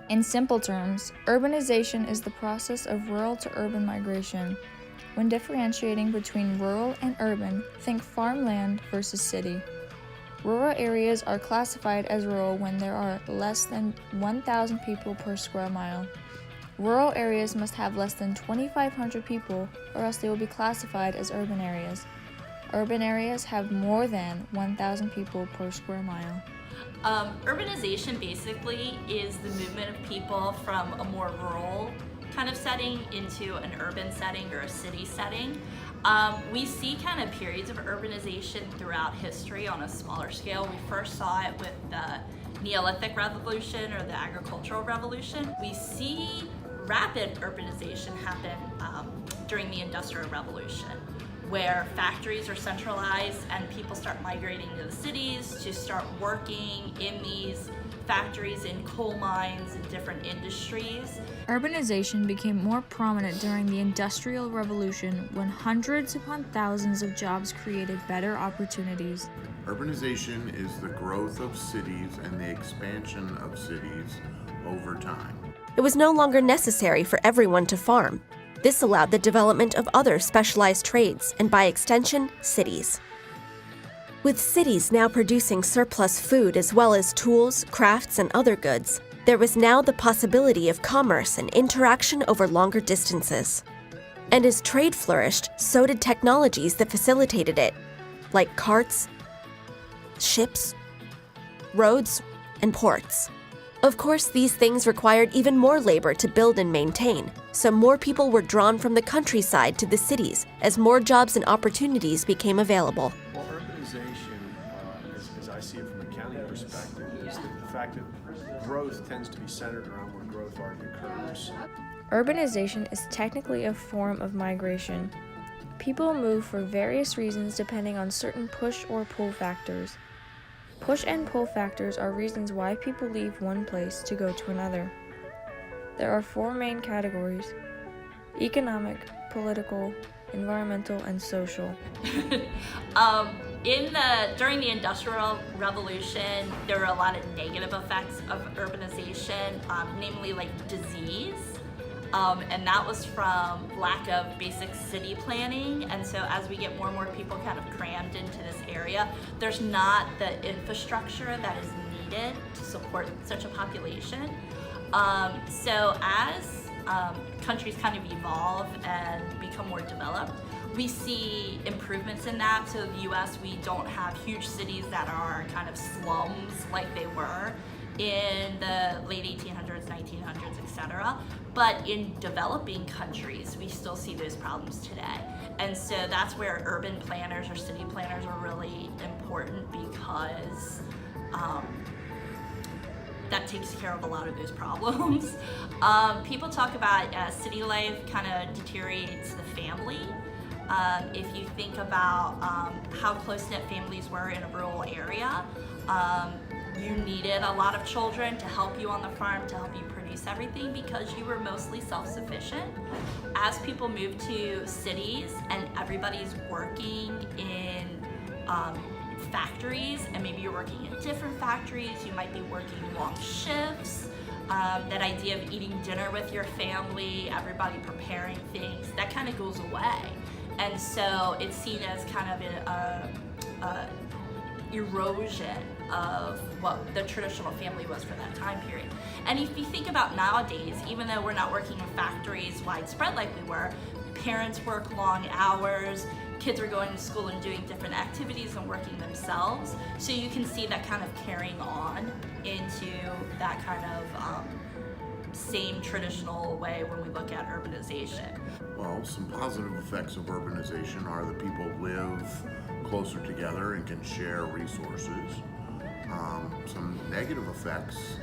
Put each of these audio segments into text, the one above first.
In simple terms, urbanization is the process of rural to urban migration. When differentiating between rural and urban, think farmland versus city. Rural areas are classified as rural when there are less than 1,000 people per square mile. Rural areas must have less than 2,500 people, or else they will be classified as urban areas. Urban areas have more than 1,000 people per square mile. Urbanization basically is the movement of people from a more rural kind of setting into an urban setting or a city setting. We see kind of periods of urbanization throughout history on a smaller scale. We first saw it with the Neolithic Revolution or the Agricultural Revolution. We see rapid urbanization happen during the Industrial Revolution, where factories are centralized and people start migrating to the cities to start working in these factories, in coal mines, and different industries. Urbanization became more prominent during the Industrial Revolution when hundreds upon thousands of jobs created better opportunities. Urbanization is the growth of cities and the expansion of cities over time. It was no longer necessary for everyone to farm. This allowed the development of other specialized trades and, by extension, cities. With cities now producing surplus food as well as tools, crafts, and other goods, there was now the possibility of commerce and interaction over longer distances. And as trade flourished, so did technologies that facilitated it, like carts, ships, roads, and ports. Of course, these things required even more labor to build and maintain, so more people were drawn from the countryside to the cities as more jobs and opportunities became available. Well, urbanization, as I see it from a county perspective, is the fact that growth tends to be centered around where growth already occurs. Urbanization is technically a form of migration. People move for various reasons depending on certain push or pull factors. Push and pull factors are reasons why people leave one place to go to another. There are four main categories: economic, political, environmental, and social. During the Industrial Revolution, there were a lot of negative effects of urbanization, namely like disease. And that was from lack of basic city planning. And so as we get more and more people kind of crammed into this area, there's not the infrastructure that is needed to support such a population. So as countries kind of evolve and become more developed, we see improvements in that. So in the US, we don't have huge cities that are kind of slums like they were in the late 1800s, 1900s, etc. But in developing countries, we still see those problems today. And so that's where urban planners or city planners are really important, because that takes care of a lot of those problems. People talk about city life kind of deteriorates the family. If you think about how close-knit families were in a rural area, you needed a lot of children to help you on the farm, to help you produce everything, because you were mostly self-sufficient. As people move to cities and everybody's working in factories, and maybe you're working in different factories, you might be working long shifts, that idea of eating dinner with your family, everybody preparing things, that kind of goes away. And so it's seen as kind of an erosion of what the traditional family was for that time period. And if you think about nowadays, even though we're not working in factories widespread like we were, parents work long hours, kids are going to school and doing different activities and working themselves. So you can see that kind of carrying on into that kind of same traditional way when we look at urbanization. Well, some positive effects of urbanization are that people live closer together and can share resources. Some negative effects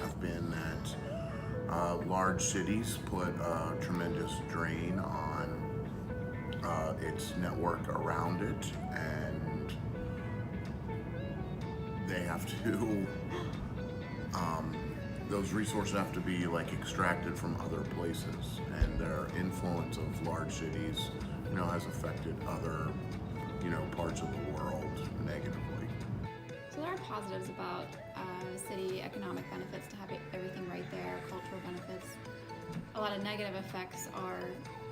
have been that large cities put a tremendous drain on its network around it, and they have to those resources have to be like extracted from other places, and their influence of large cities, has affected other, parts of the world negatively. So there are positives about city economic benefits to have everything right there, cultural benefits. A lot of negative effects are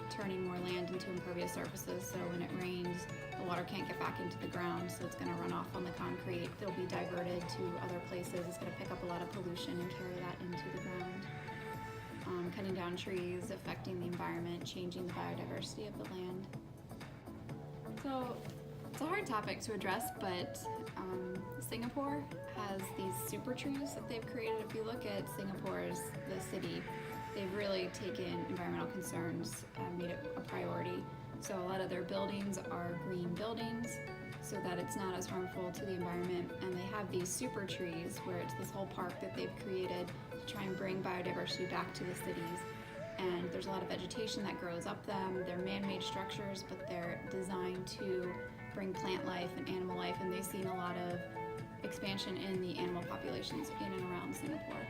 turning more land into impervious surfaces, so when it rains, the water can't get back into the ground, so it's going to run off on the concrete. It'll be diverted to other places. It's going to pick up a lot of pollution and carry that into the ground. Cutting down trees, affecting the environment, changing the biodiversity of the land. So it's a hard topic to address, but Singapore has these super trees that they've created. If you look at Singapore's, the city, they've really taken environmental concerns and made it a priority. So a lot of their buildings are green buildings so that it's not as harmful to the environment. And they have these super trees where it's this whole park that they've created to try and bring biodiversity back to the cities. And there's a lot of vegetation that grows up them. They're man-made structures, but they're designed to bring plant life and animal life, and they've seen a lot of expansion in the animal populations in and around Singapore.